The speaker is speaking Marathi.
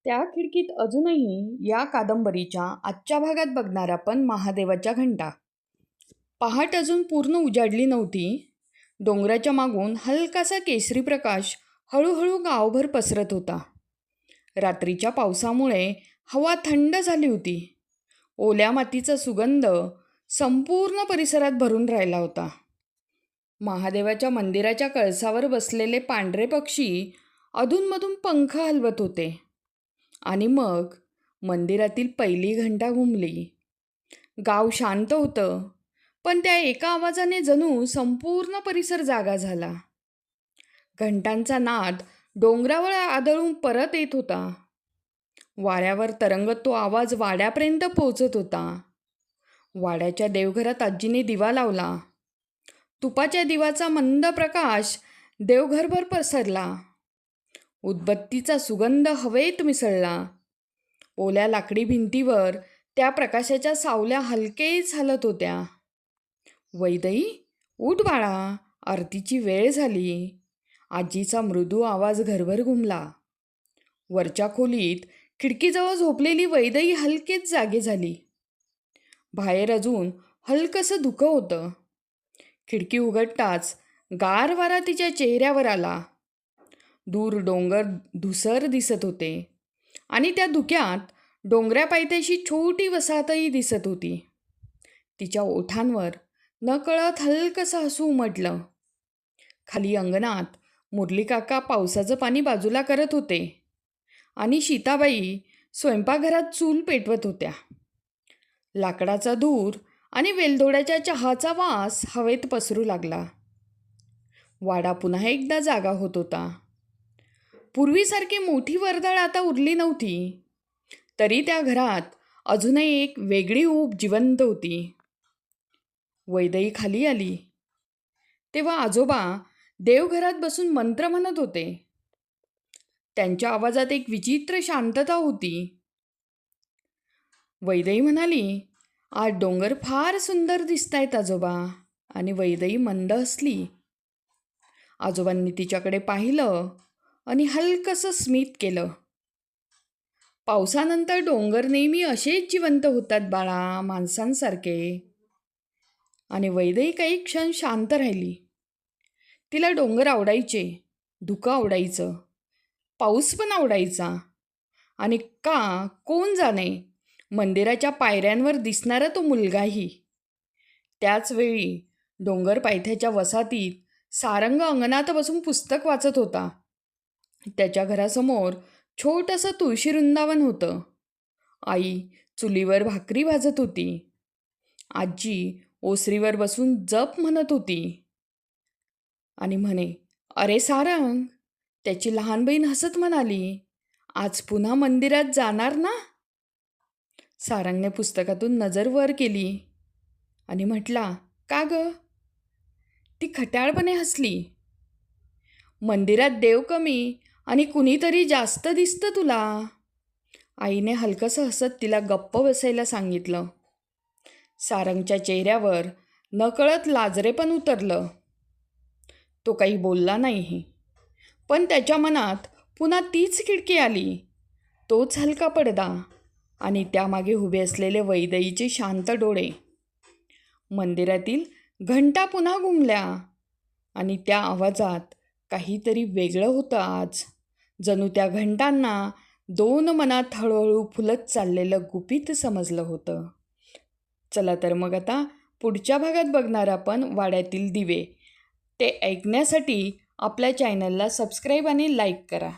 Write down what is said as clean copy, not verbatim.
त्या खिडकीत अजूनही या कादंबरीच्या आजच्या भागात बघणार आपण महादेवाच्या घंटा. पहाट अजून पूर्ण उजाडली नव्हती. डोंगराच्या मागून हलकासा केसरी प्रकाश हळूहळू गावभर पसरत होता. रात्रीच्या पावसामुळे हवा थंड झाली होती. ओल्या मातीचा सुगंध संपूर्ण परिसरात भरून राहिला होता. महादेवाच्या मंदिराच्या कळसावर बसलेले पांढरे पक्षी अधूनमधून पंख हलवत होते. आणि मग मंदिरातील पहिली घंटा घुमली. गाव शांत होतं, पण त्या एका आवाजाने जणू संपूर्ण परिसर जागा झाला. घंटांचा नाद डोंगरावर आदळून परत येत होता. वाऱ्यावर तरंगत तो आवाज वाड्यापर्यंत पोहोचत होता. वाड्याच्या देवघरात आजीने दिवा लावला. तुपाच्या दिवाचा मंद प्रकाश देवघरभर पसरला. उदबत्तीचा सुगंध हवेत मिसळला. ओल्या लाकडी भिंतीवर त्या प्रकाशाच्या सावल्या हलकेच हलत होत्या. वैदई, उठ बाळा, आरतीची वेळ झाली. आजीचा मृदू आवाज घरभर घुमला. वरच्या खोलीत खिडकीजवळ झोपलेली वैदई हलकेच जागी झाली. बाहेर अजून हलकंसं धुकं होतं. खिडकी उघडताच गार वारा तिच्या चेहऱ्यावर आला. दूर डोंगर धुसर दिसत होते आणि त्या धुक्यात डोंगऱ्या पायथ्याशी छोटी वसाहतही दिसत होती. तिच्या ओठांवर नकळत हलकंसं हसू उमटलं. खाली अंगणात मुरली काका पावसाचं पाणी बाजूला करत होते आणि सीताबाई स्वयंपाकघरात चूल पेटवत होत्या. लाकडाचा धूर आणि वेलदोड्याच्या चहाचा वास हवेत पसरू लागला. वाडा पुन्हा एकदा जागा होत होता. पूर्वीसारखी मोठी वर्दळ आता उरली नव्हती, तरी त्या घरात अजूनही एक वेगळी ऊब जिवंत होती. वैदई खाली आली तेव्हा आजोबा देवघरात बसून मंत्र म्हणत होते. त्यांच्या आवाजात एक विचित्र शांतता होती. वैदई म्हणाली, आज डोंगर फार सुंदर दिसतायत आजोबा. आणि वैदई मंद हसली. आजोबांनी तिच्याकडे पाहिलं आणि हलकंसं स्मित केलं. पावसानंतर डोंगर नेहमी असेच जिवंत होतात बाळा, माणसांसारखे. आणि वैदई काही क्षण शांत राहिली. तिला डोंगर आवडायचे, धुकं आवडायचं, पाऊस पण आवडायचा. आणि कोण जाणे, मंदिराच्या पायऱ्यांवर दिसणारा तो मुलगाही. त्याच वेळी डोंगर पायथ्याच्या वसाहतीत सारंग अंगणात बसून पुस्तक वाचत होता. त्याच्या घरासमोर छोटंसं तुळशी वृंदावन होतं. आई चुलीवर भाकरी भाजत होती. आजी ओसरीवर बसून जप म्हणत होती. आणि म्हणे, अरे सारंग, त्याची लहान बहीण हसत म्हणाली, आज पुन्हा मंदिरात जाणार ना? सारंगने पुस्तकातून नजर वर केली आणि म्हटला, का ग? ती खट्याळपणे हसली. मंदिरात देव कमी आणि कुणीतरी जास्त दिसतं तुला. आईने हलकंसं हसत तिला गप्प बसायला सांगितलं. सारंगच्या चेहऱ्यावर नकळत लाजरेपण उतरलं. तो काही बोलला नाही, पण त्याच्या मनात पुन्हा तीच खिडकी आली, तोच हलका पडदा आणि त्यामागे उभे असलेले वैदईचे शांत डोळे. मंदिरातील घंटा पुन्हा घुमल्या आणि त्या आवाजात काहीतरी वेगळं होतं आज. जणू त्या घंटांना दोन मनात हळूहळू फुलत चाललेलं गुपित समजलं होतं. चला तर मग आता पुढच्या भागात बघणार आपण वाड्यातील दिवे. ते ऐकण्यासाठी आपल्या चॅनलला सबस्क्राईब आणि लाईक करा.